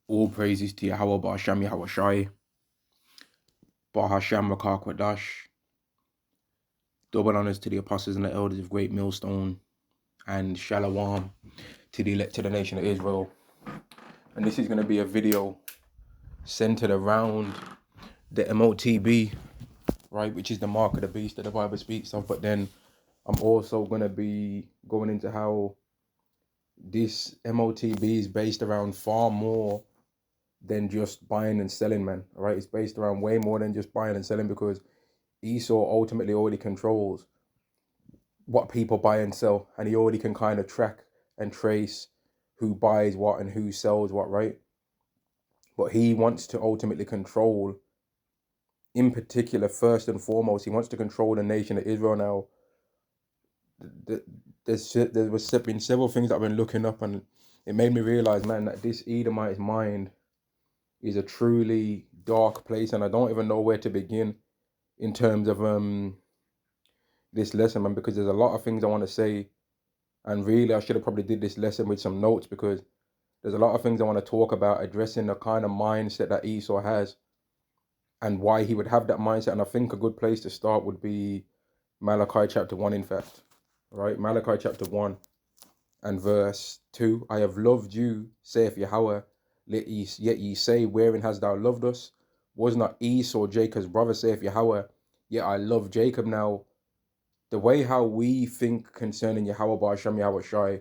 All praises to Yahweh Ba'asham Yahweh Shai, Ba'asham Rakah Kwadash. Double honors to the apostles and the elders of Great Millstone, and Shalom to the elect to the nation of Israel. And this is going to be a video centered around the Motb, right, which is the mark of the beast that the Bible speaks of. But then I'm also going to be going into how this Motb is based around far more than just buying and selling, man. All right, it's based around way more than just buying and selling, because Esau ultimately already controls what people buy and sell, and he already can kind of track and trace who buys what and who sells what, right? But he wants to ultimately control, in particular, first and foremost, he wants to control the nation of Israel. Now, there was been several things that I've been looking up, and it made me realize, man, that this Edomite's mind is a truly dark place, and I don't even know where to begin in terms of this lesson, man, because there's a lot of things I want to say. And really, I should have probably did this lesson with some notes, because there's a lot of things I want to talk about addressing the kind of mindset that Esau has and why he would have that mindset. And I think a good place to start would be Malachi chapter 1, in fact. Right? Malachi chapter 1 and verse 2. I have loved you, saith Yahweh, yet ye say, wherein hast thou loved us? Was not Esau Jacob's brother, saith Yahweh, yet I love Jacob. Now, the way how we think concerning Yahweh Ba'asham Yahweh Shai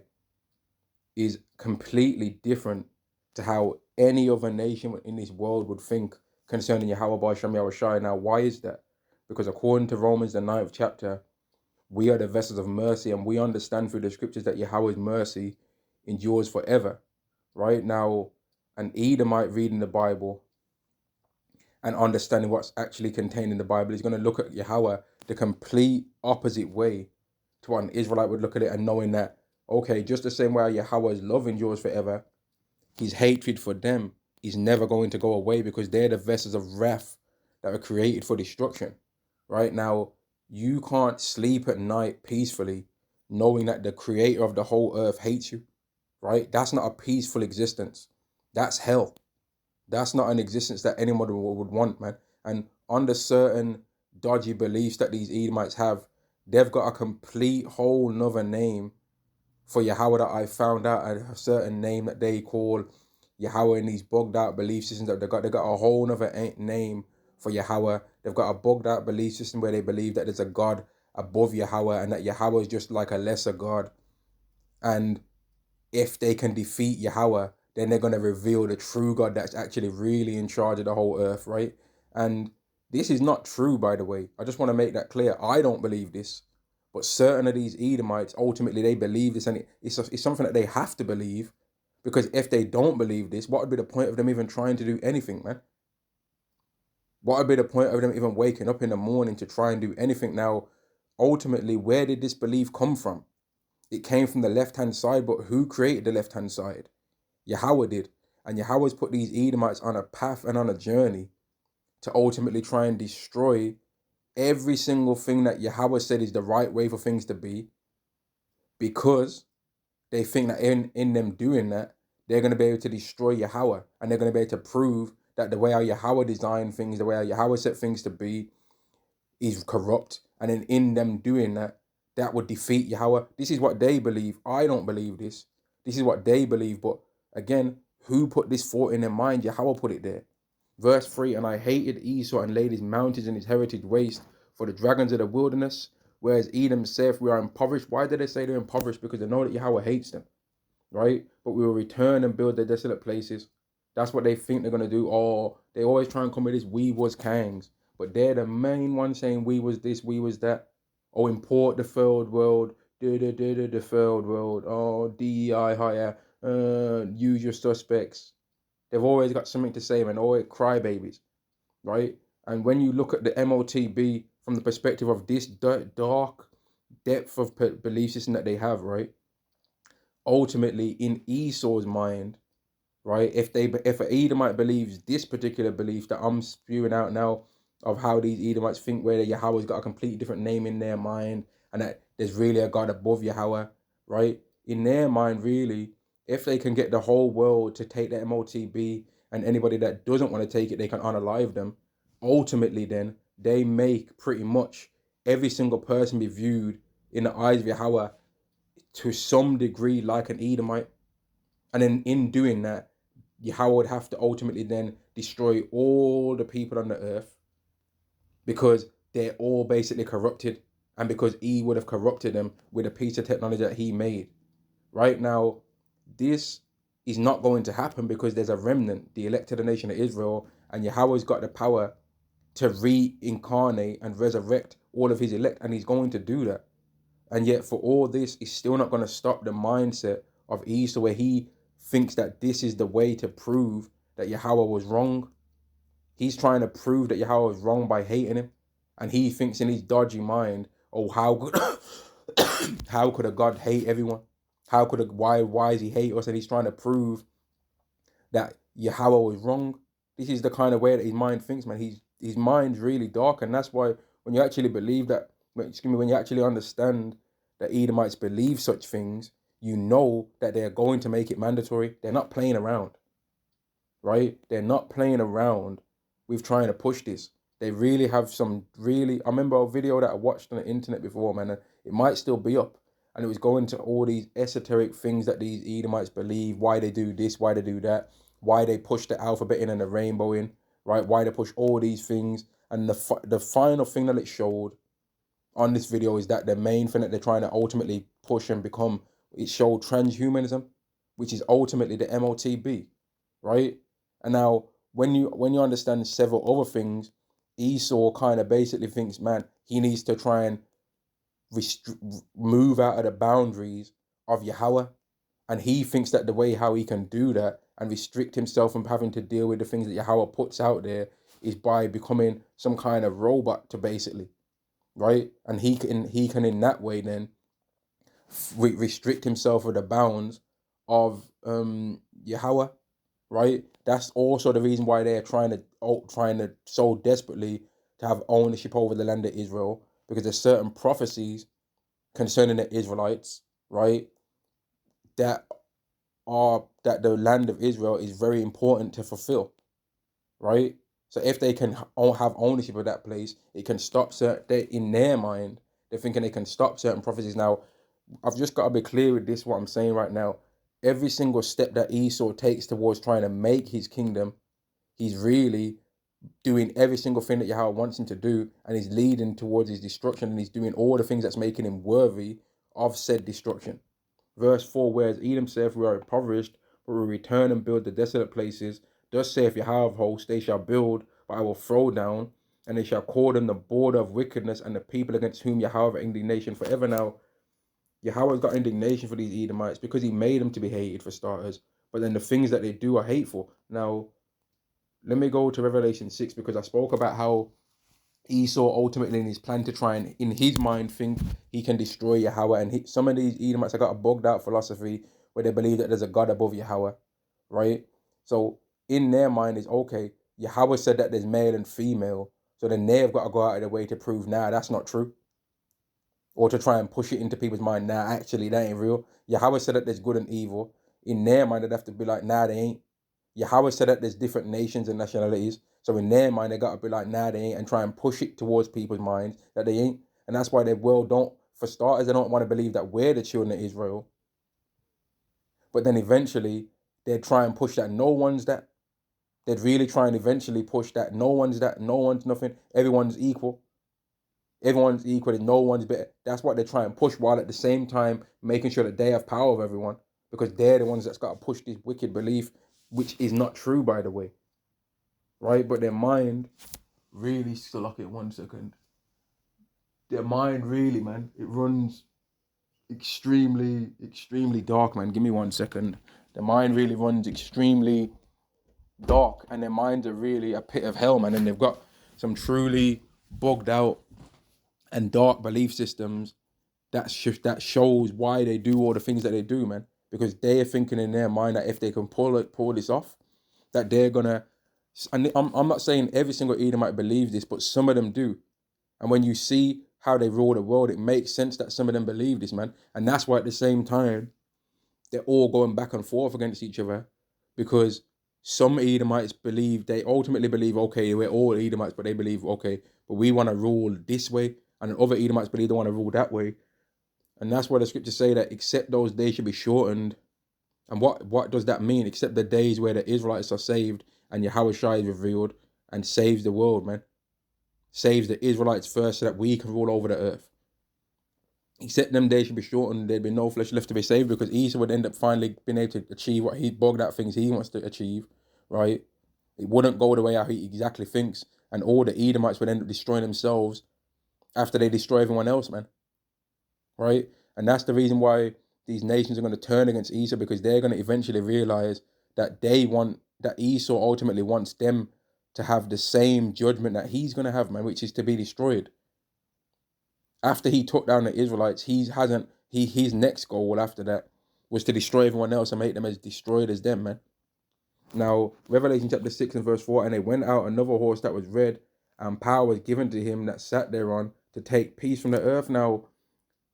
is completely different to how any other nation in this world would think concerning Yahweh Ba'asham Yahweh Shai. Now, why is that? Because according to Romans, the 9th chapter, we are the vessels of mercy, and we understand through the scriptures that Yahweh's mercy endures forever. Right? Now, an Edomite reading the Bible and understanding what's actually contained in the Bible is going to look at Yahweh the complete opposite way to what an Israelite would look at it, and knowing that, okay, just the same way Yahweh's love endures forever, his hatred for them is never going to go away, because they're the vessels of wrath that were created for destruction. Right? Now, you can't sleep at night peacefully knowing that the creator of the whole earth hates you. Right? That's not a peaceful existence. That's hell. That's not an existence that anyone would want, man. And under certain dodgy beliefs that these Edomites have, they've got a complete whole nother name for Yahweh that I found out, a certain name that they call Yahweh in these bugged out belief systems that they got a whole nother name for Yahweh. They've got a bugged out belief system where they believe that there's a God above Yahweh, and that Yahweh is just like a lesser God. And if they can defeat Yahweh, then they're going to reveal the true God that's actually really in charge of the whole earth, right? And this is not true, by the way. I just want to make that clear. I don't believe this. But certain of these Edomites, ultimately, they believe this, and it's something that they have to believe, because if they don't believe this, what would be the point of them even trying to do anything, man? What would be the point of them even waking up in the morning to try and do anything? Now, ultimately, where did this belief come from? It came from the left-hand side, but who created the left-hand side? Yahweh did. And Yahweh's put these Edomites on a path and on a journey to ultimately try and destroy every single thing that Yahweh said is the right way for things to be, because they think that in them doing that, they're going to be able to destroy Yahweh, and they're going to be able to prove that the way how Yahweh designed things, the way how Yahweh set things to be, is corrupt. And then in them doing that, that would defeat Yahweh. This is what they believe. I don't believe this. This is what they believe. But again, who put this thought in their mind? Yahweh put it there. Verse 3, and I hated Esau and laid his mountains and his heritage waste for the dragons of the wilderness. Whereas Edom saith, we are impoverished. Why did they say they're impoverished? Because they know that Yahweh hates them, right? But we will return and build their desolate places. That's what they think they're going to do. Or they always try and come with this, we was kings. But they're the main ones saying we was this, we was that. Oh, import the third world, the third world. Oh, DEI higher, use your suspects. They've always got something to say, man. Always crybabies, right? And when you look at the Motb from the perspective of this dark depth of belief system that they have, right? Ultimately, in Esau's mind, right? If an Edomite believes this particular belief that I'm spewing out now, of how these Edomites think, where Yahweh's got a completely different name in their mind, and that there's really a God above Yahweh, right? In their mind, really, if they can get the whole world to take their Motb and anybody that doesn't want to take it, they can unalive them. Ultimately, then, they make pretty much every single person be viewed in the eyes of Yahweh to some degree like an Edomite. And then in doing that, Yahweh would have to ultimately then destroy all the people on the earth because they're all basically corrupted, and because he would have corrupted them with a piece of technology that he made. Right now, this is not going to happen because there's a remnant, the elect of the nation of Israel, and Yahweh's got the power to reincarnate and resurrect all of his elect, and he's going to do that. And yet for all this, it's still not going to stop the mindset of Esau, where he thinks that this is the way to prove that Yahweh was wrong. He's trying to prove that Yahweh was wrong by hating him. And he thinks in his dodgy mind, oh, how could how could a God hate everyone? Why is he hate us? And he's trying to prove that Yahweh was wrong. This is the kind of way that his mind thinks, man. His mind's really dark, and that's why when you actually believe that, when you actually understand that Edomites believe such things, you know that they're going to make it mandatory. They're not playing around, right? They're not playing around with trying to push this. They really have some really. I remember a video that I watched on the internet before, man. And it might still be up, and it was going to all these esoteric things that these Edomites believe, why they do this, why they do that, why they push the alphabet in and the rainbow in, right? Why they push all these things. And the final thing that it showed on this video is that the main thing that they're trying to ultimately push and become, it showed transhumanism, which is ultimately the Motb, right? And now when you understand several other things, Esau kind of basically thinks, man, he needs to try and move out of the boundaries of Yahweh. And he thinks that the way how he can do that and restrict himself from having to deal with the things that Yahweh puts out there is by becoming some kind of robot, to basically, right? And he can in that way then restrict himself with the bounds of Yahweh, right? That's also the reason why they're trying to so desperately to have ownership over the land of Israel, because there's certain prophecies concerning the Israelites, right, that the land of Israel is very important to fulfill, right? So if they can have ownership of that place, it can stop in their mind, they're thinking they can stop certain prophecies. Now, I've just got to be clear with this, what I'm saying right now. Every single step that Esau takes towards trying to make his kingdom, he's really doing every single thing that Yahweh wants him to do, and he's leading towards his destruction, and he's doing all the things that's making him worthy of said destruction. Verse 4, whereas Edom saith, we are impoverished, but we return and build the desolate places. Thus saith Yahweh of hosts, they shall build, but I will throw down, and they shall call them the border of wickedness, and the people against whom Yahweh have indignation forever. Now, Yahweh's got indignation for these Edomites because he made them to be hated, for starters. But then the things that they do are hateful. Now, let me go to Revelation 6, because I spoke about how Esau ultimately in his plan to try and, in his mind, think he can destroy Yahweh. And some of these Edomites have got a bugged out philosophy where they believe that there's a God above Yahweh, right? So in their mind is, okay, Yahweh said that there's male and female, so then they've got to go out of their way to prove, nah, that's not true. Or to try and push it into people's mind, nah, actually, that ain't real. Yahweh said that there's good and evil. In their mind, they'd have to be like, nah, they ain't. Yahweh said that there's different nations and nationalities. So in their mind, they got to be like, nah, they ain't, and try and push it towards people's minds that they ain't. And that's why they for starters, they don't want to believe that we're the children of Israel. But then eventually, they'd try and push that no one's that. They'd really try and eventually push that no one's that, no one's nothing, everyone's equal. Everyone's equal and no one's better. That's what they try and push, while at the same time making sure that they have power over everyone, because they're the ones that's got to push this wicked belief, which is not true, by the way. Right? But their mind really, still look at 1 second. Their mind really, man, it runs extremely, extremely dark, man. Give me 1 second. Their mind really runs extremely dark, and their minds are really a pit of hell, man. And they've got some truly bugged out and dark belief systems that shows why they do all the things that they do, man. Because they're thinking in their mind that if they can pull this off, that they're gonna. And I'm not saying every single Edomite believes this, but some of them do. And when you see how they rule the world, it makes sense that some of them believe this, man. And that's why at the same time, they're all going back and forth against each other, because some Edomites believe, they ultimately believe, okay, we're all Edomites, but they believe, okay, but we want to rule this way. And then other Edomites believe they want to rule that way. And that's why the scriptures say that except those days should be shortened. And what does that mean? Except the days where the Israelites are saved and Yahweh Shai is revealed and saves the world, man. Saves the Israelites first so that we can rule over the earth. Except them days should be shortened, there'd be no flesh left to be saved, because Esau would end up finally being able to achieve what he bugged out things he wants to achieve, right? It wouldn't go the way how he exactly thinks, and all the Edomites would end up destroying themselves after they destroy everyone else, man, right? And that's the reason why these nations are going to turn against Esau, because they're going to eventually realize that that Esau ultimately wants them to have the same judgment that he's going to have, man, which is to be destroyed. After he took down the Israelites, his next goal after that was to destroy everyone else and make them as destroyed as them, man. Now, Revelation chapter 6 and verse 4, and they went out another horse that was red, and power was given to him that sat thereon to take peace from the earth. Now,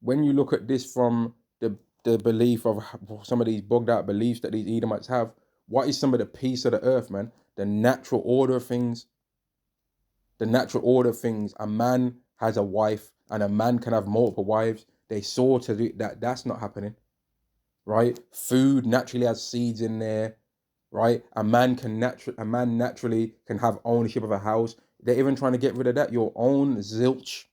when you look at this from the belief of some of these bugged out beliefs that these Edomites have, what is some of the peace of the earth, man? The natural order of things. The natural order of things. A man has a wife and a man can have multiple wives. They saw to do that. That's not happening, right? Food naturally has seeds in there, right? A man naturally can have ownership of a house. They're even trying to get rid of that. Your own zilch,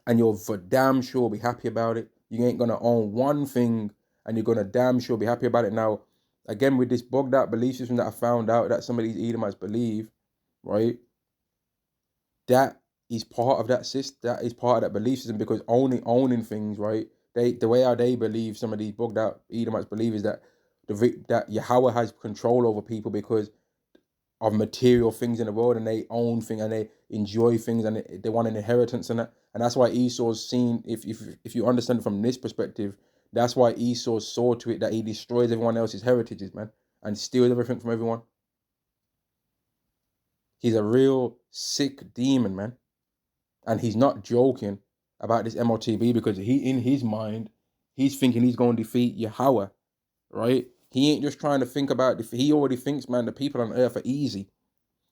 and you'll for damn sure be happy about it. You ain't gonna own one thing, and you're gonna damn sure be happy about it. Now, again, with this bugged out belief system that I found out that some of these Edomites believe, right? That is part of that system. That is part of that belief system, because only owning things, right? The way how they believe, some of these bugged out Edomites believe, is that that Yahweh has control over people because of material things in the world, and they own things and they enjoy things, and they want an inheritance and that. And that's why Esau's seen, if you understand from this perspective, that's why Esau saw to it that he destroys everyone else's heritages, man, and steals everything from everyone. He's a real sick demon, man. And he's not joking about this Motb, because in his mind, he's thinking he's going to defeat Yahweh, right? He ain't just trying to think about, he already thinks, man, the people on earth are easy,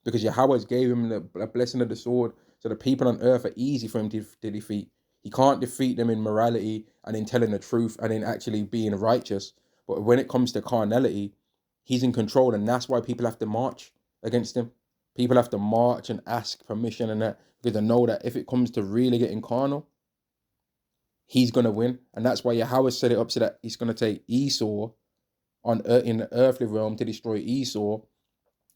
because Yahweh gave him the blessing of the sword, so the people on earth are easy for him to defeat. He can't defeat them in morality and in telling the truth and in actually being righteous. But when it comes to carnality, he's in control, and that's why people have to march against him. People have to march and ask permission and that, because they know that if it comes to really getting carnal, he's going to win. And that's why Yahweh set it up so that he's going to take Esau in the earthly realm to destroy Esau,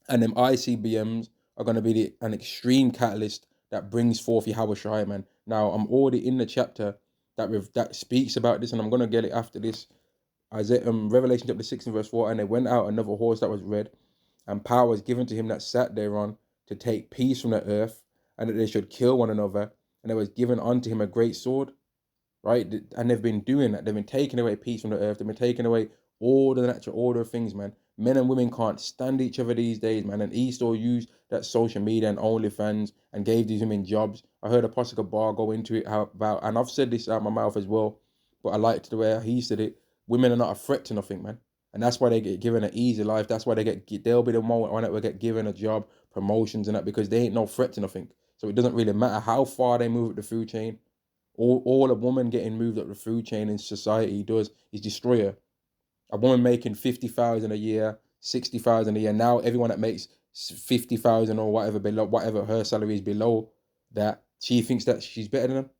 and them ICBMs are going to be an extreme catalyst that brings forth Yahweh Shai, man. Now, I'm already in the chapter that speaks about this, and I'm going to get it after this. Revelation chapter 6 and verse 4, and they went out another horse that was red, and power was given to him that sat thereon to take peace from the earth, and that they should kill one another, and there was given unto him a great sword, right? And they've been doing that. They've been taking away peace from the earth. They've been taking away all the natural order of things, man. Men and women can't stand each other these days, man. And Esau used that social media and OnlyFans and gave these women jobs. I heard Apostle Bar go into it about, and I've said this out my mouth as well, but I liked the way he said it. Women are not a threat to nothing, man. And that's why they get given an easy life. That's why they'll be the moment on it will get given a job, promotions and that, because they ain't no threat to nothing. So it doesn't really matter how far they move up the food chain. All a woman getting moved up the food chain in society does is destroy her. A woman making 50,000 a year, 60,000 a year. Now everyone that makes 50,000 or whatever below, whatever her salary is below that, she thinks that she's better than them.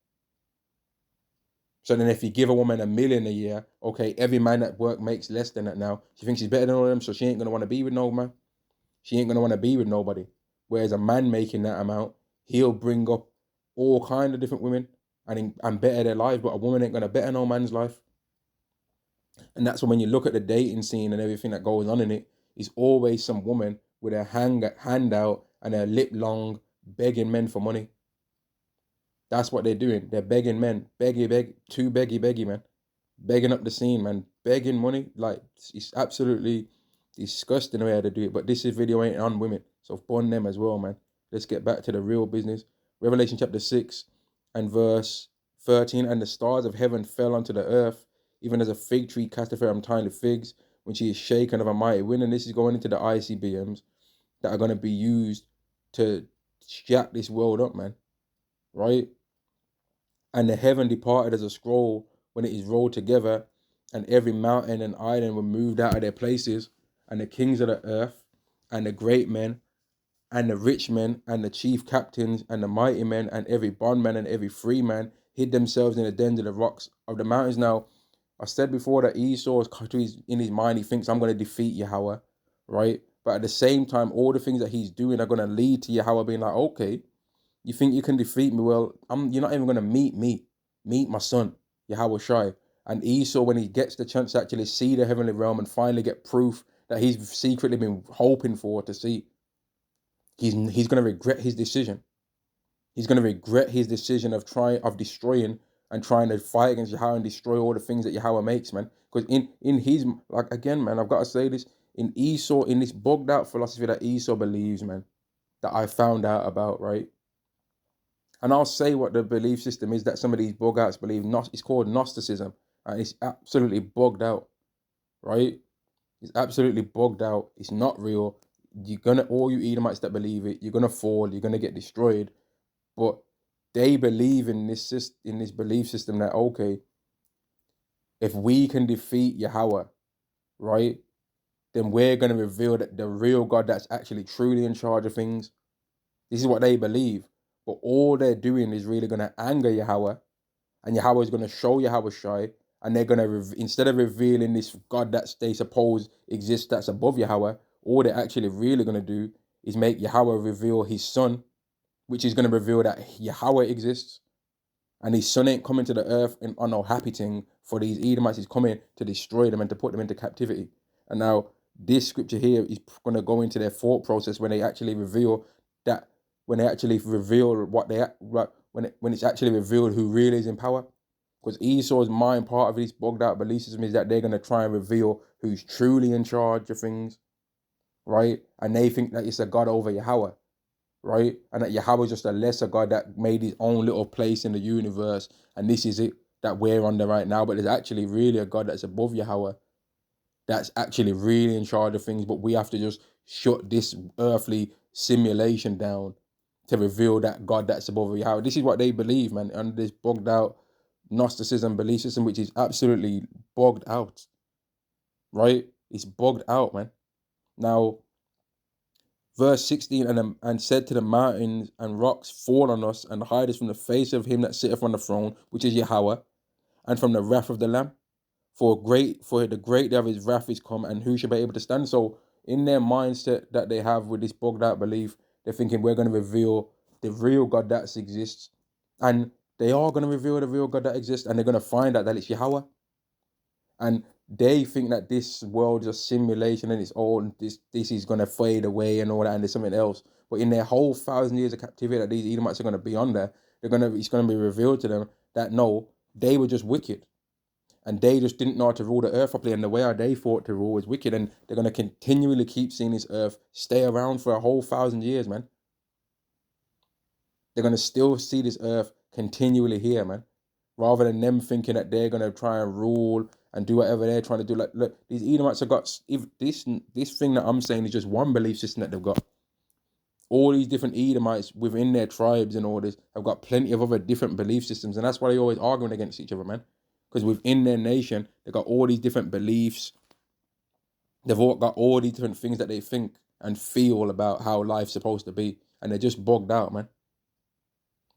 So then if you give a woman $1 million a year, okay, every man at work makes less than that now. She thinks she's better than all of them, so she ain't gonna want to be with no man. She ain't gonna want to be with nobody. Whereas a man making that amount, he'll bring up all kind of different women and better their life, but a woman ain't gonna better no man's life. And that's when you look at the dating scene and everything that goes on in it, is always some woman with her hand out and her lip long, begging men for money. That's what they're doing. They're begging men, too beggy, man. Begging up the scene, man. Begging money. Like, it's absolutely disgusting the way they do it. But this video ain't on women, so bond them as well, man. Let's get back to the real business. Revelation chapter 6 and verse 13. And the stars of heaven fell unto the earth, even as a fig tree casteth her untimely figs, when she is shaken of a mighty wind. And this is going into the ICBMs that are going to be used to jack this world up, man. Right? And the heaven departed as a scroll when it is rolled together, and every mountain and island were moved out of their places, and the kings of the earth, and the great men, and the rich men, and the chief captains, and the mighty men, and every bondman and every free man hid themselves in the dens of the rocks of the mountains. Now, I said before that Esau is in his mind, he thinks I'm going to defeat Yahweh, right? But at the same time, all the things that he's doing are going to lead to Yahweh being like, okay, you think you can defeat me? Well, you're not even going to meet me. Meet my son, Yahweh Shai. And Esau, when he gets the chance to actually see the heavenly realm and finally get proof that he's secretly been hoping for to see, he's going to regret his decision. He's going to regret his decision of destroying and trying to fight against Yahweh and destroy all the things that Yahweh makes, man. Because in his, like, again, man, I've got to say this, in Esau, in this bugged out philosophy that Esau believes, man, that I found out about, right? And I'll say what the belief system is that some of these bug outs believe. It's called Gnosticism, and it's absolutely bugged out, right? It's absolutely bugged out. It's not real. All you Edomites that believe it, you're gonna fall. You're gonna get destroyed. But they believe in this belief system that, okay, if we can defeat Yahweh, right, then we're gonna reveal that the real God that's actually truly in charge of things. This is what they believe. But all they're doing is really going to anger Yahweh, and Yahweh is going to show Yahweh Shai, and they're going to, instead of revealing this God that they suppose exists that's above Yahweh, all they're actually really going to do is make Yahweh reveal his son, which is going to reveal that Yahweh exists, and his son ain't coming to the earth on no happy thing for these Edomites. He's coming to destroy them and to put them into captivity. And now this scripture here is going to go into their thought process when they actually reveal that, when they actually reveal when it's actually revealed who really is in power. Because Esau's mind, part of this bugged out belief system, is that they're going to try and reveal who's truly in charge of things, right? And they think that it's a God over Yahweh, right? And that Yahweh is just a lesser God that made his own little place in the universe, and this is it that we're under right now. But there's actually really a God that's above Yahweh, that's actually really in charge of things, but we have to just shut this earthly simulation down to reveal that God that's above Yahweh. This is what they believe, man, under this bugged out Gnosticism belief system, which is absolutely bugged out, right? It's bugged out, man. Now, verse 16, and said to the mountains and rocks, fall on us and hide us from the face of him that sitteth on the throne, which is Yahweh, and from the wrath of the Lamb. For the great day of his wrath is come, and who shall be able to stand? So in their mindset that they have with this bugged out belief, they're thinking we're going to reveal the real God that exists. And they are going to reveal the real God that exists, and they're going to find out that it's Yahweh. And they think that this world is a simulation and it's all this is going to fade away and all that, and there's something else. But in their whole 1,000 years of captivity that these Edomites are going to be under, it's going to be revealed to them that no, they were just wicked. And they just didn't know how to rule the earth properly, and the way how they thought to rule was wicked. And they're going to continually keep seeing this earth stay around for a whole 1,000 years, man. They're going to still see this earth continually here, man. Rather than them thinking that they're going to try and rule and do whatever they're trying to do. Like, look, these Edomites have got, if this thing that I'm saying is just one belief system that they've got. All these different Edomites within their tribes and all this have got plenty of other different belief systems. And that's why they're always arguing against each other, man. Because within their nation, they've got all these different beliefs. They've all got all these different things that they think and feel about how life's supposed to be. And they're just bogged out, man.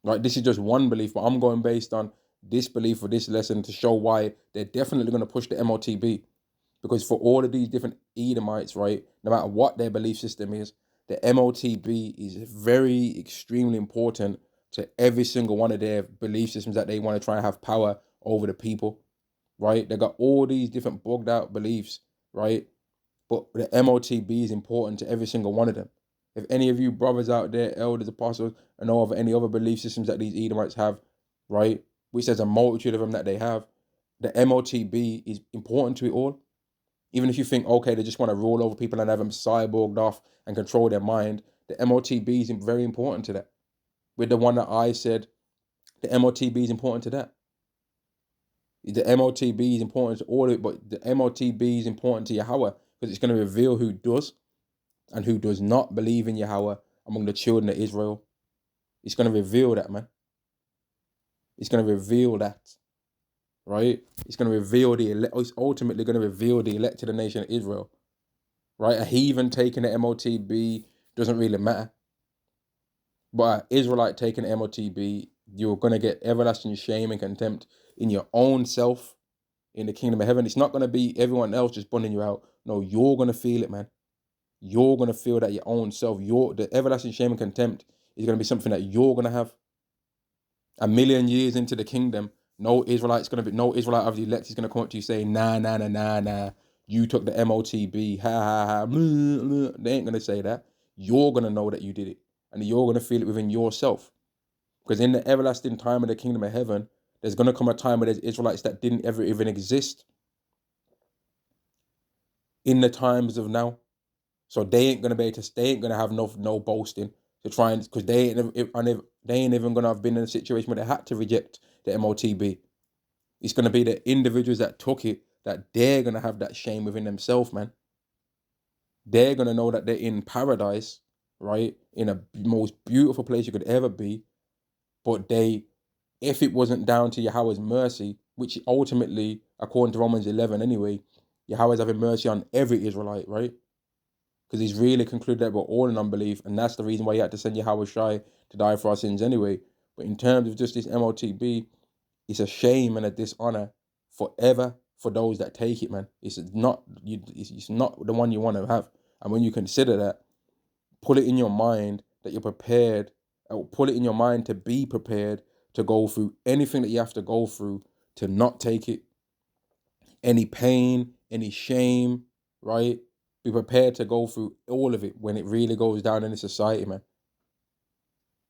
Like, this is just one belief, but I'm going based on this belief for this lesson to show why they're definitely going to push the Motb. Because for all of these different Edomites, right, no matter what their belief system is, the Motb is very extremely important to every single one of their belief systems that they want to try and have power over the people, right? They got all these different bugged out beliefs, right? But the Motb is important to every single one of them. If any of you brothers out there, elders, apostles, and know of any other belief systems that these Edomites have, right, which there's a multitude of them that they have, the Motb is important to it all. Even if you think, okay, they just want to rule over people and have them cyborged off and control their mind, the Motb is very important to that. With the one that I said, the Motb is important to that. The Motb is important to all of it, but the Motb is important to Yahweh because it's going to reveal who does and who does not believe in Yahweh among the children of Israel. It's going to reveal that, man. It's going to reveal that, right? It's going to reveal it's ultimately going to reveal the elect of the nation of Israel, right? A heathen taking the Motb doesn't really matter. But an Israelite taking the Motb, you're going to get everlasting shame and contempt in your own self in the kingdom of heaven. It's not going to be everyone else just bunning you out. No, you're going to feel it, man. You're going to feel that your own self. The everlasting shame and contempt is going to be something that you're going to have. 1,000,000 years into the kingdom, no Israelite of the elect is going to come up to you saying, nah, you took the Motb, ha ha ha. They ain't going to say that. You're going to know that you did it, and you're going to feel it within yourself. Because in the everlasting time of the kingdom of heaven, there's going to come a time where there's Israelites that didn't ever even exist in the times of now. So they ain't going to have no boasting to try and, because they ain't even going to have been in a situation where they had to reject the Motb. It's going to be the individuals that took it, that they're going to have that shame within themselves, man. They're going to know that they're in paradise, right? In a most beautiful place you could ever be. But if it wasn't down to Yahweh's mercy, which ultimately, according to Romans 11 anyway, Yahweh's having mercy on every Israelite, right? Because he's really concluded that we're all in unbelief, and that's the reason why he had to send Yahweh Shai to die for our sins anyway. But in terms of just this Motb, it's a shame and a dishonor forever for those that take it, man. It's not the one you want to have. And when you consider that, put it in your mind that you're prepared, put it in your mind to be prepared to go through anything that you have to go through to not take it. Any pain, any shame, right? Be prepared to go through all of it when it really goes down in the society, man.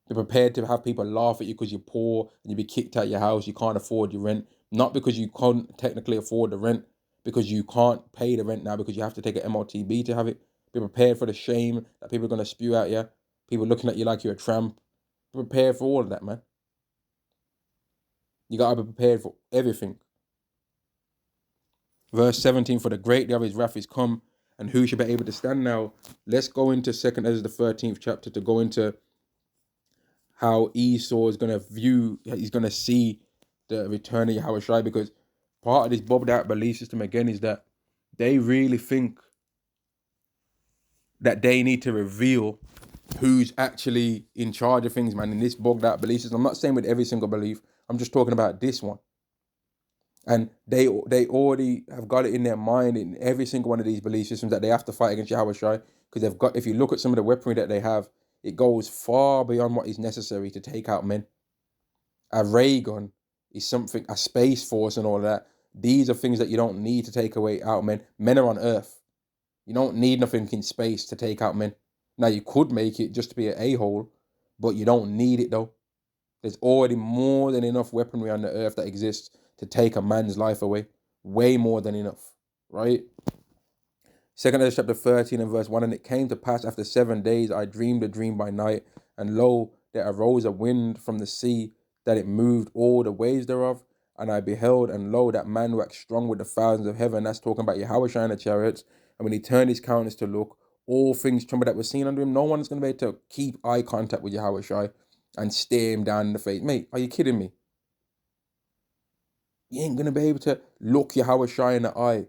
Be prepared to have people laugh at you because you're poor and you be kicked out your house, you can't afford your rent. Not because you can't technically afford the rent, because you can't pay the rent now because you have to take an Motb to have it. Be prepared for the shame that people are going to spew at you. People looking at you like you're a tramp. Be prepared for all of that, man. You got to be prepared for everything. Verse 17, for the great day of his wrath is come, and who shall be able to stand now? Let's go into 2nd Ezra, the 13th chapter, to go into how Esau is going to he's going to see the return of Yahweh Shai, because part of this bobbed out belief system again is that they really think that they need to reveal who's actually in charge of things, man, in this bogged out belief system. I'm not saying with every single belief, I'm just talking about this one. And they already have got it in their mind in every single one of these belief systems that they have to fight against Yahweh Shai, because if you look at some of the weaponry that they have, it goes far beyond what is necessary to take out men. A ray gun is something, a space force and all of that. These are things that you don't need to take away out men. Men are on Earth. You don't need nothing in space to take out men. Now, you could make it just to be an a-hole, but you don't need it though. There's already more than enough weaponry on the earth that exists to take a man's life away. Way more than enough, right? 2nd Ezra chapter 13 and verse 1, and it came to pass after 7 days, I dreamed a dream by night, and lo, there arose a wind from the sea, that it moved all the waves thereof, and I beheld, and lo, that man waxed strong with the thousands of heaven. That's talking about Yahweh Shai and the chariots. And when he turned his countenance to look, all things trembled that were seen under him. No one's going to be able to keep eye contact with Yahweh Shai and stare him down in the face. Mate, are you kidding me? You ain't going to be able to look Yahweh Shai in the eye.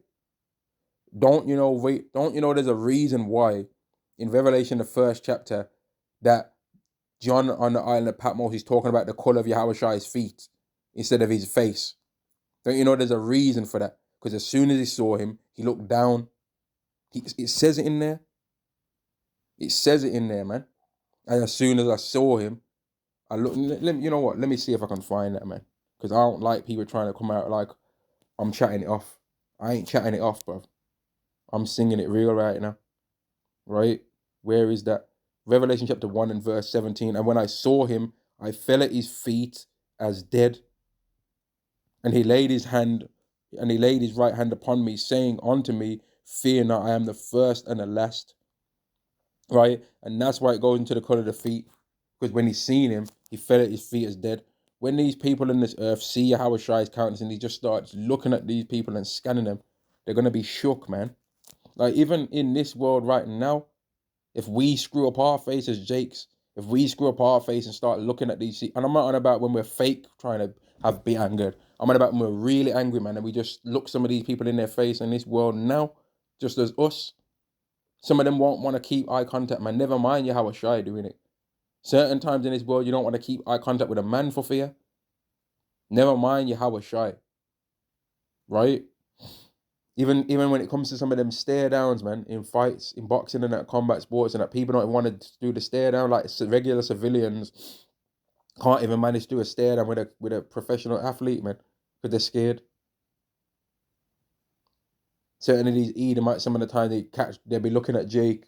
Don't you know there's a reason why in Revelation, the 1st chapter, that John on the island of Patmos is talking about the color of Yahweh Shai's feet instead of his face? Don't you know there's a reason for that? Because as soon as he saw him, he looked down. It says it in there. It says it in there, man. And as soon as I saw him, I looked. You know what? Let me see if I can find that, man. Because I don't like people trying to come out like I'm chatting it off. I ain't chatting it off, bro. I'm singing it real right now. Right? Where is that? Revelation chapter 1 and verse 17. And when I saw him, I fell at his feet as dead. And he laid his right hand upon me, saying unto me, fear not, I am the first and the last. Right? And that's why it goes into the color of the feet. Because when he seen him, he fell at his feet as dead. when these people in this earth see Yahweh Shai's countenance and he just starts looking at these people and scanning them, they're going to be shook, man. Like, even in this world right now, if we screw up our face as Jakes, if we screw up our face and start looking at these, and I'm not on about when we're fake trying to be angered. I'm on about when we're really angry, man, and we just look some of these people in their face in this world now, just as us. Some of them won't want to keep eye contact, man. Never mind you how shy doing it. Certain times in this world, you don't want to keep eye contact with a man for fear. Never mind you how shy, right? Even when it comes to some of them stare downs, man, in fights, in boxing and at combat sports, and that people don't want to do the stare down, like regular civilians can't even manage to do a stare down with a professional athlete, man, because they're scared. Certain of these Edomites, some of the time they'll be looking at Jake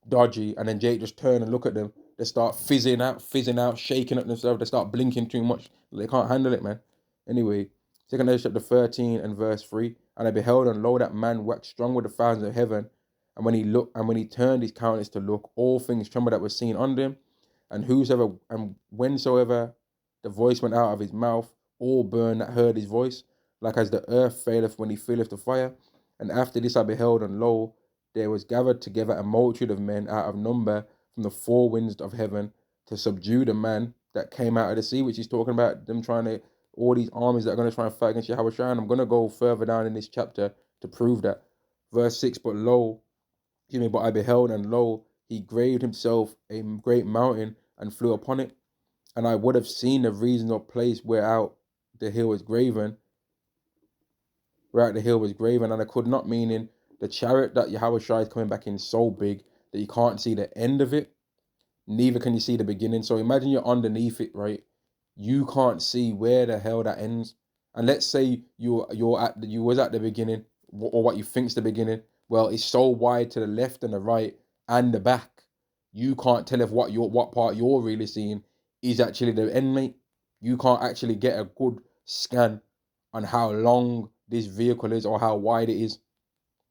dodgy, and then Jake just turn and look at them. They start fizzing out, shaking at themselves. They start blinking too much. They can't handle it, man. Anyway, 2 Ezra chapter 13 and verse 3. And I beheld, and lo, that man waxed strong with the thousands of heaven. And when he turned his countenance to look, all things trembled that were seen under him. And whensoever the voice went out of his mouth, all burned that heard his voice, like as the earth faileth when he filleth the fire. And after this I beheld, and lo, there was gathered together a multitude of men out of number from the four winds of heaven to subdue the man that came out of the sea, which he's talking about them trying to, all these armies that are going to try and fight against Yahweh Shai. And I'm going to go further down in this chapter to prove that. Verse 6, but I beheld, and lo, he graved himself a great mountain and flew upon it. And I would have seen the reason or place whereout the hill was graven, and I could not, meaning the chariot that Yahweh Shai is coming back in so big that you can't see the end of it, neither can you see the beginning. So imagine you're underneath it, right? You can't see where the hell that ends. And let's say you was at the beginning, or what you think's the beginning. Well, it's so wide to the left and the right and the back, you can't tell if what part you're really seeing is actually the end, mate. You can't actually get a good scan on how long this vehicle is or how wide it is,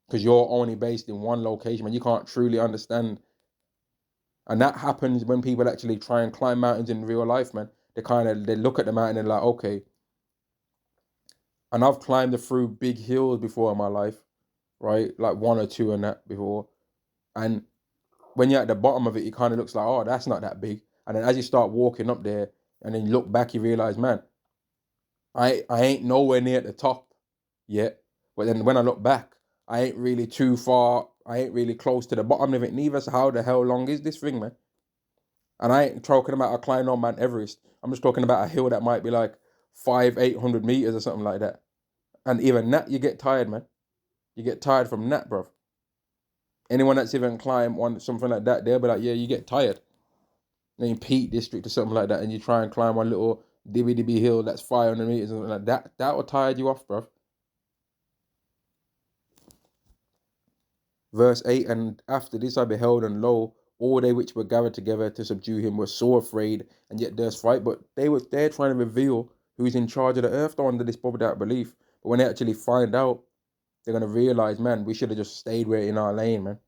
because you're only based in one location and you can't truly understand. And that happens when people actually try and climb mountains in real life, man. They look at the mountain and they're like, okay. And I've climbed through big hills before in my life, right? Like one or two and that before. And when you're at the bottom of it, it kind of looks like, oh, that's not that big. And then as you start walking up there and then you look back, you realize, man, I ain't nowhere near at the top yet. But then when I look back, I ain't really too far. I ain't really close to the bottom of it neither. So how the hell long is this thing, man? And I ain't talking about a climb on Mount Everest. I'm just talking about a hill that might be like 800 meters or something like that. And even that, you get tired, man. You get tired from that, bro. Anyone that's even climbed on something like that, they'll be like, yeah, you get tired. In Peak District or something like that, and you try and climb one little dibby hill that's 500 meters and like that, that will tire you off, bro. Verse 8, and after this I beheld, and lo, all they which were gathered together to subdue him were sore afraid, and yet durst fight. But they're trying to reveal who's in charge of the earth, though, under this bothered out belief. But when they actually find out, they're going to realize, man, we should have just stayed in our lane, man.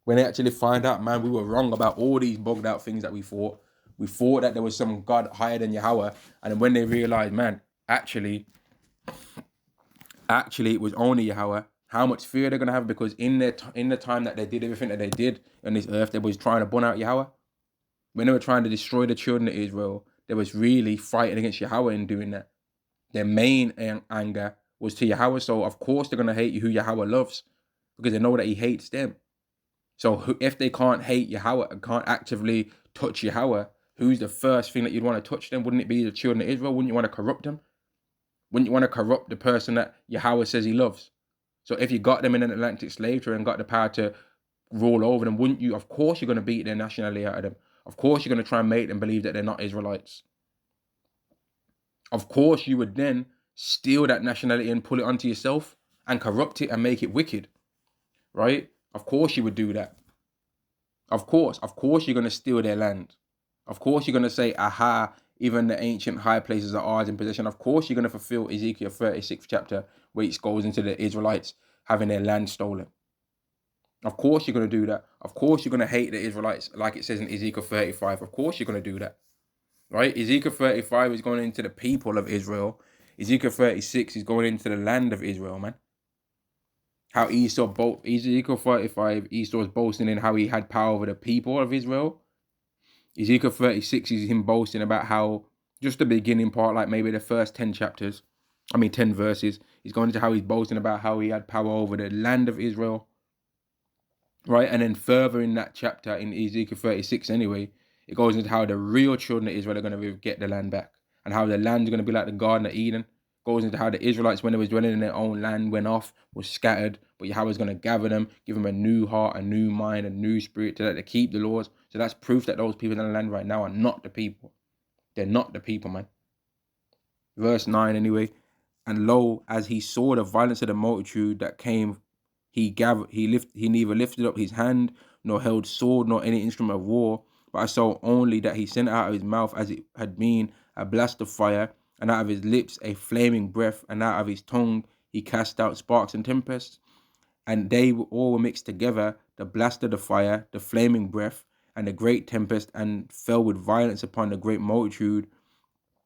When they actually find out, man, we were wrong about all these bugged out things that we thought. We thought that there was some God higher than Yahweh. And then when they realize, man, actually, it was only Yahweh. How much fear they're going to have, because in the time that they did everything that they did on this earth, they was trying to burn out Yahweh. When they were trying to destroy the children of Israel, they was really fighting against Yahweh in doing that. Their main anger was to Yahweh. So, of course, they're going to hate who Yahweh loves, because they know that he hates them. So if they can't hate Yahweh and can't actively touch Yahweh, who's the first thing that you'd want to touch them? Wouldn't it be the children of Israel? Wouldn't you want to corrupt them? Wouldn't you want to corrupt the person that Yahweh says he loves? So if you got them in an Atlantic slave trade and got the power to rule over them, wouldn't you? Of course you're going to beat their nationality out of them. Of course you're going to try and make them believe that they're not Israelites. Of course you would then steal that nationality and pull it onto yourself and corrupt it and make it wicked, right? Of course you would do that. Of course you're going to steal their land. Of course you're going to say, aha, even the ancient high places are ours in possession. Of course you're going to fulfill Ezekiel 36th chapter, where it goes into the Israelites having their land stolen. Of course you're going to do that. Of course you're going to hate the Israelites, like it says in Ezekiel 35. Of course you're going to do that. right? Ezekiel 35 is going into the people of Israel. Ezekiel 36 is going into the land of Israel, man. How Ezekiel 35, Esau was boasting in how he had power over the people of Israel. Ezekiel 36 is him boasting about how just the beginning part, like maybe the first 10 chapters, 10 verses, he's going into how he's boasting about how he had power over the land of Israel, right? And then further in that chapter, in Ezekiel 36 anyway, it goes into how the real children of Israel are going to get the land back, and how the land is going to be like the Garden of Eden. Goes into how the Israelites, when they was dwelling in their own land, went off, was scattered, but Yahweh's going to gather them, give them a new heart, a new mind, a new spirit to let them keep the laws. So that's proof that those people in the land right now are not the people. They're not the people, man. Verse 9 anyway. And lo, as he saw the violence of the multitude that came, he neither lifted up his hand, nor held sword, nor any instrument of war, but I saw only that he sent out of his mouth as it had been a blast of fire, and out of his lips a flaming breath, and out of his tongue he cast out sparks and tempests, and they all were mixed together, the blast of the fire, the flaming breath, and the great tempest, and fell with violence upon the great multitude,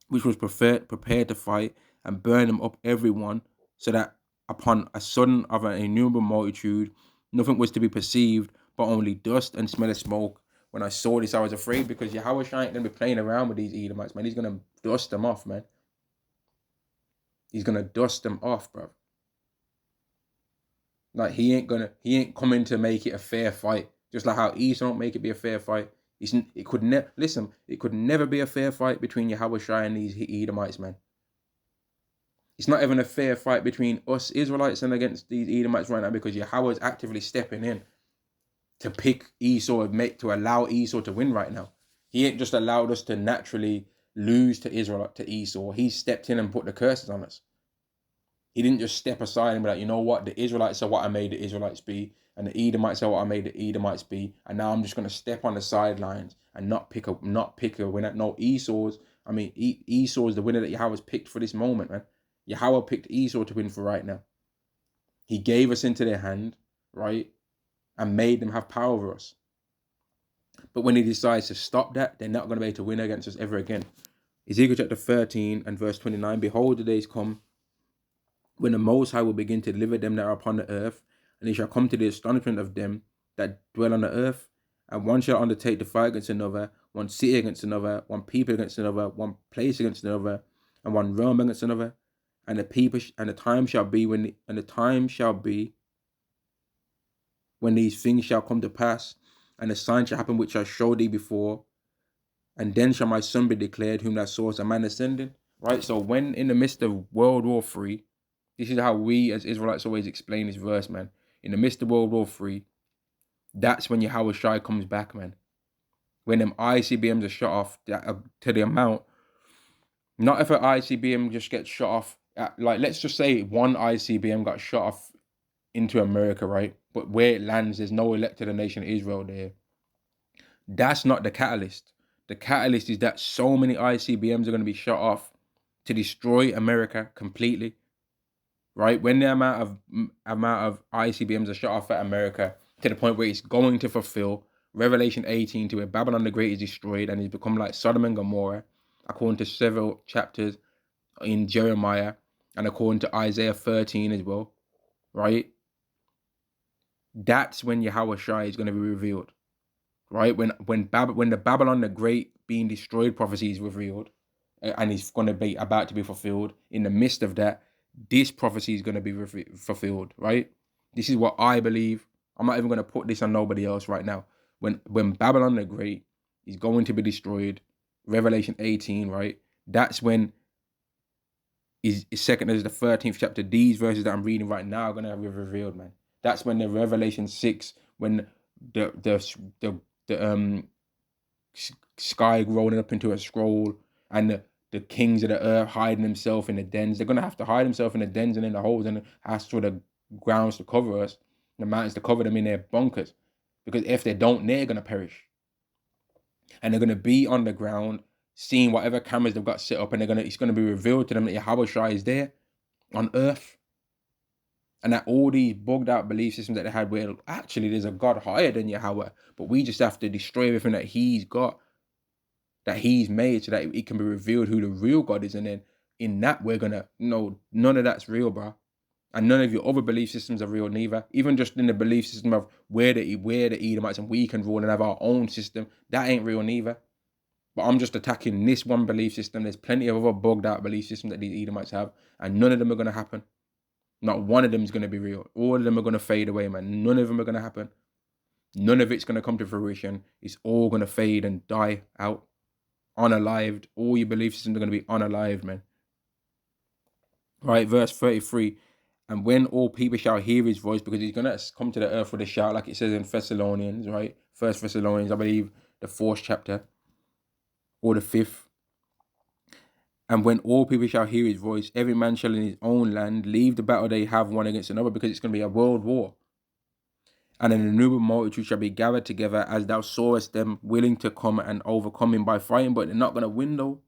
which was prepared to fight, and burn them up everyone, so that upon a sudden of an innumerable multitude, nothing was to be perceived, but only dust and smell of smoke. When I saw this, I was afraid, because Yahweh ain't going to be playing around with these Edomites, man. He's going to dust them off, man. He's going to dust them off, bro. Like, he ain't coming to make it a fair fight. Just like how Esau don't make it be a fair fight. It could never be a fair fight between Yahweh and these Edomites, man. It's not even a fair fight between us Israelites and against these Edomites right now, because Yahweh is actively stepping in to pick Esau and to allow Esau to win right now. He ain't just allowed us to naturally lose to Esau. He stepped in and put the curses on us. He didn't just step aside and be like, you know what, the Israelites are what I made the Israelites be, and the Edomites are what I made the Edomites be, and now I'm just going to step on the sidelines and not pick a winner. No, Esau's the winner that Yahweh's picked for this moment, man. Yahweh picked Esau to win for right now. He gave us into their hand, right, and made them have power over us. But when he decides to stop that, they're not going to be able to win against us ever again. Ezekiel chapter 13 and verse 29, behold, the days come when the Most High will begin to deliver them that are upon the earth, and it shall come to the astonishment of them that dwell on the earth, and one shall undertake to fight against another, one city against another, one people against another, one place against another, and one realm against another, and the time shall be when these things shall come to pass, and the sign shall happen which I showed thee before, and then shall my son be declared, whom thou sawest a man ascending. Right. So when in the midst of World War III, this is how we as Israelites always explain this verse, man. In the midst of World War III, that's when Yahweh Shai comes back, man. When them ICBMs are shot off to the amount, not if an ICBM just gets shot off, like let's just say one ICBM got shot off into America, right? But where it lands, there's no elected nation of Israel there. That's not the catalyst. The catalyst is that so many ICBMs are going to be shot off to destroy America completely. Right, when the amount of ICBMs are shot off at America to the point where it's going to fulfill Revelation 18, to where Babylon the Great is destroyed and it's become like Sodom and Gomorrah, according to several chapters in Jeremiah and according to Isaiah 13 as well, right? That's when Yahweh Shai is going to be revealed, right? When the Babylon the Great being destroyed prophecy is revealed, and it's going to be about to be fulfilled. In the midst of that, this prophecy is going to be fulfilled, right? This is what I believe. I'm not even going to put this on nobody else right now. When Babylon the Great is going to be destroyed, Revelation 18, right? That's when is second as the 13th chapter. These verses that I'm reading right now are going to be revealed, man. That's when the Revelation 6, when the sky rolling up into a scroll, and the kings of the earth hiding themselves in the dens. They're gonna have to hide themselves in the dens and in the holes, and ask for the grounds to cover us, the mountains to cover them in their bunkers. Because if they don't, they're gonna perish. And they're gonna be on the ground, seeing whatever cameras they've got set up, and it's gonna be revealed to them that Yahweh Shai is there on earth. And that all these bugged out belief systems that they had, where actually there's a God higher than Yahweh, but we just have to destroy everything that he's got. that he's made so that it can be revealed who the real God is. And then in that, we're going to, no, none of that's real, bro. And none of your other belief systems are real neither. Even just in the belief system of where the Edomites and we can rule and have our own system, that ain't real neither. But I'm just attacking this one belief system. There's plenty of other bugged out belief systems that these Edomites have, and none of them are going to happen. Not one of them is going to be real. All of them are going to fade away, man. None of them are going to happen. None of it's going to come to fruition. It's all going to fade and die out. Unalived. All your belief systems are going to be unalived, man. Right, verse 33. And when all people shall hear his voice, because he's going to come to the earth with a shout, like it says in Thessalonians, right? 1 Thessalonians, I believe, the 4th chapter, or the 5th. And when all people shall hear his voice, every man shall in his own land leave the battle they have one against another, because it's going to be a world war. And an innumerable multitude shall be gathered together, as thou sawest them willing to come and overcome him by fighting, but they're not going to win though,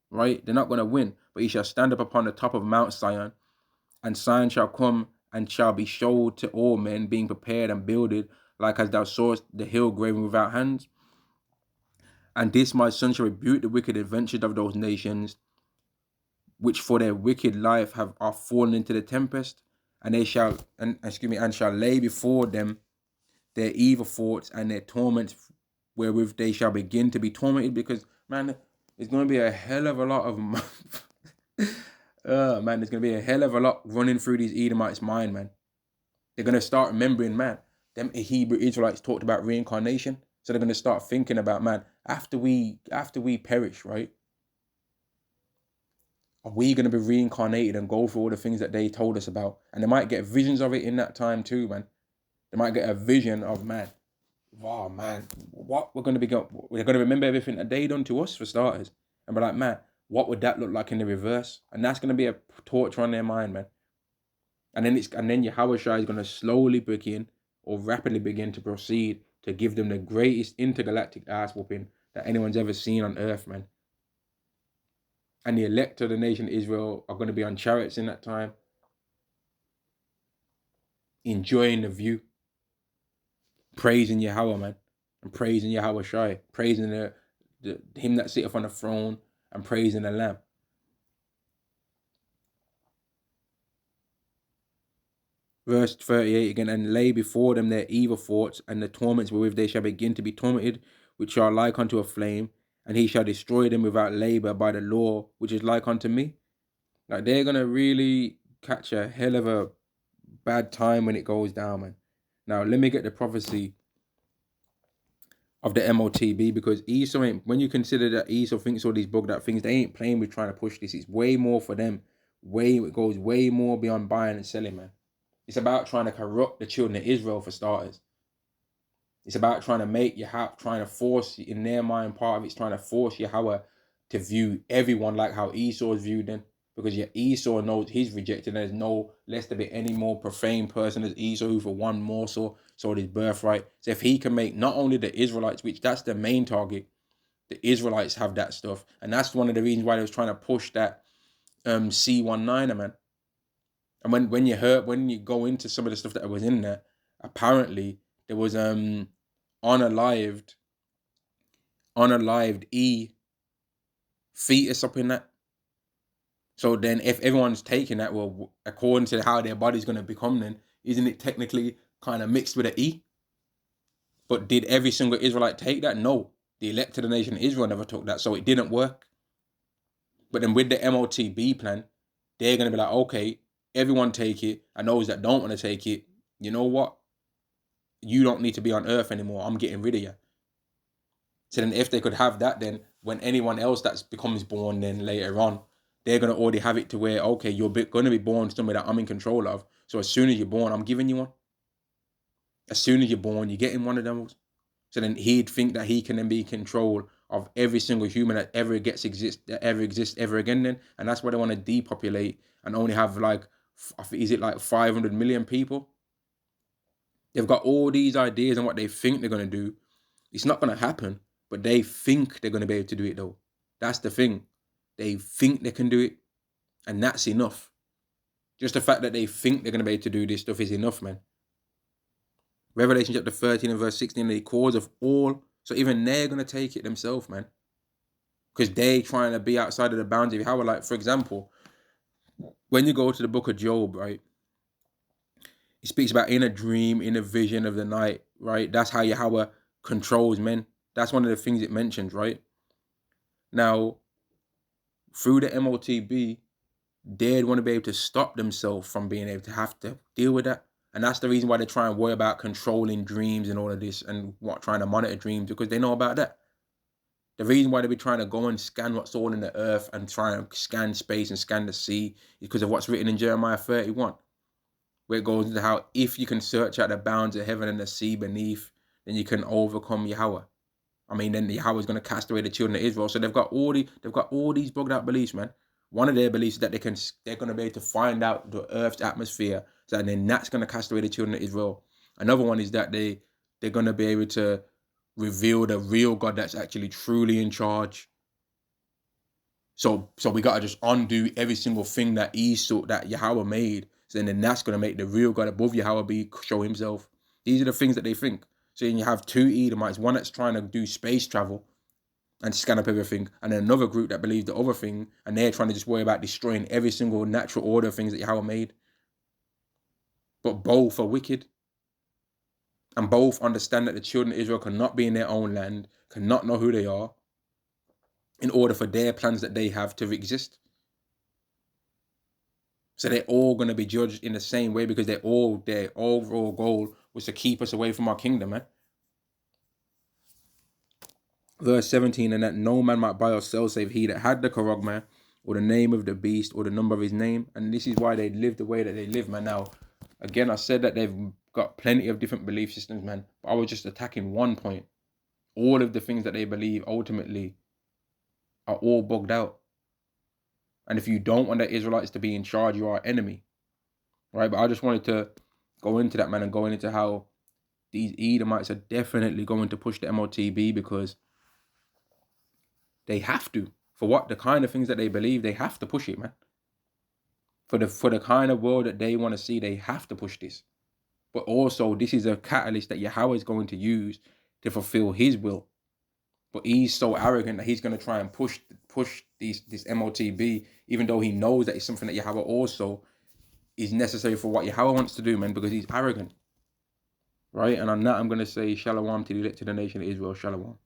right? They're not going to win. But he shall stand up upon the top of Mount Zion, and Zion shall come and shall be showed to all men, being prepared and builded, like as thou sawest the hill graven without hands. And this my son shall rebuke the wicked adventures of those nations, which for their wicked life are fallen into the tempest, and they shall and shall lay before them their evil thoughts and their torments, wherewith they shall begin to be tormented. Because, man, there's going to be a hell of a lot of there's going to be a hell of a lot running through these Edomites' mind, man. They're going to start remembering, man, them Hebrew Israelites talked about reincarnation. So they're going to start thinking about, man, after we perish, right? Are we going to be reincarnated and go through all the things that they told us about? And they might get visions of it in that time too, man. They might get a vision of, man, wow, man, what we're going to be going. We're going to remember everything that they done to us, for starters. And be like, man, what would that look like in the reverse? And that's going to be a torture on their mind, man. And then Yahweh Shai is going to slowly begin or rapidly begin to proceed to give them the greatest intergalactic ass whooping that anyone's ever seen on earth, man. And the elect of the nation of Israel are going to be on chariots in that time, enjoying the view, praising Yahweh, man, and praising Yahweh Shai, praising him that sitteth on the throne, and praising the Lamb. Verse 38 again, and lay before them their evil thoughts and the torments wherewith they shall begin to be tormented, which are like unto a flame, and he shall destroy them without labor by the law, which is like unto me. Like, they're going to really catch a hell of a bad time when it goes down, man. Now, let me get the prophecy of the Motb, because Esau ain't, when you consider that Esau thinks all these bugged out things, they ain't playing with trying to push this. It's way more for them. It goes way more beyond buying and selling, man. It's about trying to corrupt the children of Israel, for starters. It's about trying to make trying to force, in their mind, part of it's trying to force Yahweh to view everyone like how Esau is viewed then. Because Esau knows he's rejected, and there's no less to be any more profane person as Esau, who for one morsel sold his birthright. So if he can make not only the Israelites, which that's the main target, the Israelites have that stuff. And that's one of the reasons why they was trying to push that C19er, man. And when you go into some of the stuff that was in there, apparently there was unalived E fetus up in that. So then if everyone's taking that, well, according to how their body's going to become, then isn't it technically kind of mixed with an E? But did every single Israelite take that? No. The elect of the nation of Israel never took that, so it didn't work. But then with the Motb plan, they're going to be like, okay, everyone take it, and those that don't want to take it, you know what? You don't need to be on earth anymore. I'm getting rid of you. So then if they could have that, then when anyone else that becomes born then later on, they're going to already have it to where, okay, you're going to be born somewhere that I'm in control of. So as soon as you're born, I'm giving you one. As soon as you're born, you're getting one of them. So then he'd think that he can then be in control of every single human that ever exists ever again then. And that's why they want to depopulate and only have like 500 million people? They've got all these ideas on what they think they're going to do. It's not going to happen, but they think they're going to be able to do it though. That's the thing. They think they can do it, and that's enough. Just the fact that they think they're going to be able to do this stuff is enough, man. Revelation chapter 13 and verse 16, the cause of all. So even they're going to take it themselves, man. because they trying to be outside of the bounds of Yahweh. Like, for example, when you go to the book of Job, right, it speaks about in a dream, in a vision of the night, right? That's how Yahweh controls men. That's one of the things it mentions, right? Now, through the Motb, they'd want to be able to stop themselves from being able to have to deal with that. And that's the reason why they try and worry about controlling dreams and all of this and trying to monitor dreams, because they know about that. The reason why they be trying to go and scan what's all in the earth and try and scan space and scan the sea is because of what's written in Jeremiah 31, where it goes into how if you can search out the bounds of heaven and the sea beneath, then you can overcome Yahweh. I mean, then Yahweh is going to cast away the children of Israel. So they've got all these bugged out beliefs, man. One of their beliefs is that they're going to be able to find out the earth's atmosphere, so then that's going to cast away the children of Israel. Another one is that they're going to be able to reveal the real God that's actually truly in charge. So we got to just undo every single thing that that Yahweh made. So then that's going to make the real God above Yahweh show himself. These are the things that they think. So then you have two Edomites, one that's trying to do space travel and scan up everything, and then another group that believes the other thing, and they're trying to just worry about destroying every single natural order of things that Yahweh made. But both are wicked. And both understand that the children of Israel cannot be in their own land, cannot know who they are, in order for their plans that they have to exist. So they're all going to be judged in the same way, because their overall goal was to keep us away from our kingdom, man. Verse 17, and that no man might buy or sell save he that had the charagma, or the name of the beast, or the number of his name. And this is why they live the way that they live, man. Now, again, I said that they've got plenty of different belief systems, man. But I was just attacking one point. All of the things that they believe ultimately are all bugged out. And if you don't want the Israelites to be in charge, you are an enemy. Right? But I just wanted to go into that, man, and go into how these Edomites are definitely going to push the Motb, because they have to. For what? The kind of things that they believe, they have to push it, man. For the kind of world that they want to see, they have to push this. But also, this is a catalyst that Yahweh is going to use to fulfill his will. But he's so arrogant that he's going to try and push this Motb, even though he knows that it's something that Yahweh also is necessary for what Yahweh wants to do, man, because he's arrogant. Right? And on that, I'm going to say shalom to the nation of Israel. Shalom.